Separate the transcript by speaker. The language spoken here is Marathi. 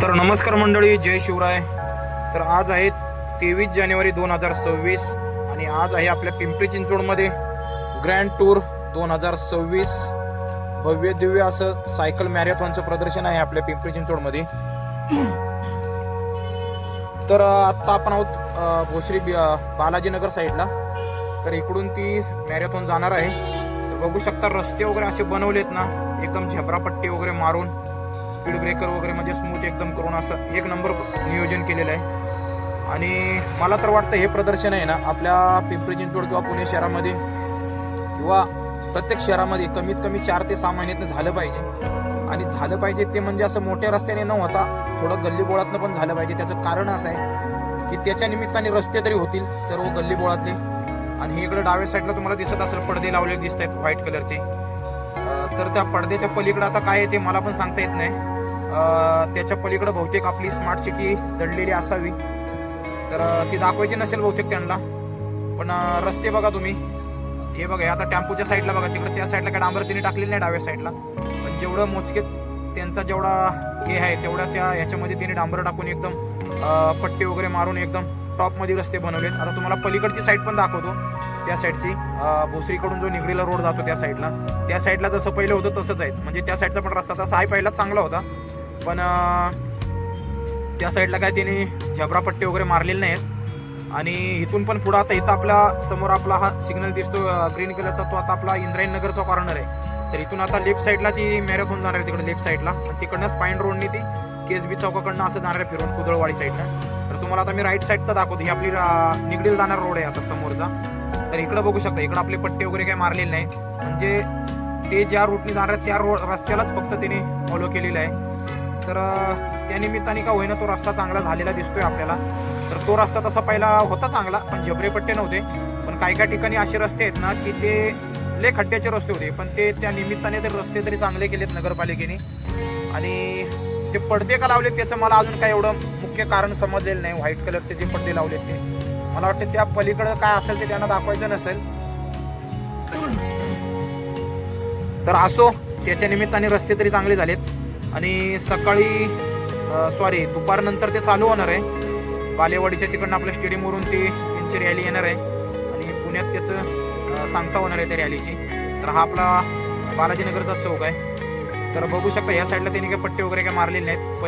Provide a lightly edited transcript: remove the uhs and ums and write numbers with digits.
Speaker 1: तर नमस्कार मंडळी, जय शिवराय. तर आज आहे 23 जानेवारी 2026 आणि आज आहे आपल्या पिंपरी चिंचवडमध्ये ग्रँड टूर 2026 भव्य दिव्य असं सायकल मॅरेथॉनचं प्रदर्शन आहे आपल्या पिंपरी चिंचवडमध्ये. तर आत्ता आपण आहोत भोसरी बालाजीनगर साईडला. तर इकडून ती मॅरेथॉन जाणार आहे. तर बघू शकता रस्ते वगैरे असे बनवलेत ना, एकदम झेब्रापट्टी वगैरे मारून, स्पीड ब्रेकर वगैरे म्हणजे स्मूथ एकदम करून असं एक नंबर नियोजन केलेलं आहे. आणि मला तर वाटतं हे प्रदर्शन आहे ना आपल्या पिंपरी चिंचवड किंवा पुणे शहरामध्ये किंवा प्रत्येक शहरामध्ये कमीत कमी 4 ते 6 महिन्यातनं झालं पाहिजे. आणि झालं पाहिजे ते म्हणजे असं मोठ्या रस्त्याने न होता थोडं गल्लीबोळातनं पण झालं पाहिजे. त्याचं कारण असं आहे की त्याच्या निमित्ताने रस्ते तरी होतील सर्व गल्लीबोळातले. आणि इकडे डाव्या साईडला तुम्हाला दिसत असेल पडदे लावलेले दिसत आहेत व्हाईट कलरचे. तर त्या पडद्याच्या पलीकडे आता काय आहे ते मला पण सांगता येत नाही. त्याच्या पलीकडे बहुतेक आपली स्मार्ट सिटी दडलेली असावी, तर ती दाखवायची नसेल बहुतेक त्यांना. पण रस्ते बघा तुम्ही, हे बघा आता टेम्पोच्या साईडला बघा, तिकडे त्या साईडला काय डांबर तिने टाकलेली नाही डाव्या साईडला. पण जेवढं मोजकेच त्यांचा जेवढा हे आहे तेवढा त्या ह्याच्यामध्ये तिने डांबर टाकून एकदम पट्टी वगैरे मारून एकदम टॉपमध्ये रस्ते बनवलेत. आता तुम्हाला पलीकडची साईड पण दाखवतो. त्या साईडची भोसरीकडून जो निगडीला रोड जातो त्या साईडला जसं पहिलं होतं तसंच आहे. म्हणजे त्या साईडचा पण रस्ता तसा आहे, पहिलाच चांगला होता. पण त्या साईडला काय त्यांनी झबरापट्टी वगैरे मारलेले नाहीत. आणि इथून पण पुढं आता इथं आपला समोर आपला हा सिग्नल दिसतो ग्रीन कलरचा, तो आता आपला इंद्रायणनगरचा कॉर्नर आहे. तर इथून आता लेफ्ट साईडला ती मॅरेथॉन जाणार आहे, तिकडे लेफ्ट साईडला. आणि तिकडनं स्पाईन रोडनी ती केसबी चौकाकडनं असं जाणार आहे फिरून कुदळवाडी साईडनं. तर तुम्हाला आता मी राईट साईडचा दाखवतो. ही आपली निगडीला जाणार रोड आहे आता समोरचा. तर इकडं बघू शकता, इकडं आपले पट्टे वगैरे काही मारलेले नाही. म्हणजे ते ज्या रूटने जाणार आहेत त्या रस्त्यालाच फक्त त्याने फॉलो केलेलं आहे. तर त्या निमित्ताने का होईना तो रस्ता चांगला झालेला दिसतोय आपल्याला. तर तो रस्ता तसा पहिला होता चांगला, पण झबरे पट्टे नव्हते. पण काही काही ठिकाणी असे रस्ते आहेत ना की ते लय खड्ड्याचे रस्ते होते, पण ते त्या निमित्ताने ते रस्ते तरी चांगले केलेत नगरपालिकेने. आणि ते पडदे का लावलेत त्याचं मला अजून काय एवढं मुख्य कारण समजलेलं नाही. व्हाईट कलरचे जे पडदे लावलेत ते मला वाटतं त्या पलीकडं काय असेल ते त्यांना दाखवायचं नसेल. तर असो, त्याच्या निमित्ताने रस्ते तरी चांगले झालेत. आणि सकाळी दुपारनंतर ते चालू होणार आहे. बालेवाडीच्या तिकडनं आपल्या स्टेडियमवरून त्यांची रॅली येणार आहे आणि पुण्यात त्याचं सांगता होणार आहे त्या रॅलीची. तर हा आपला बालाजीनगरचा चौक आहे. तर बघू शकता या साईडला त्यांनी काही पट्टे वगैरे काही मारलेले नाहीत.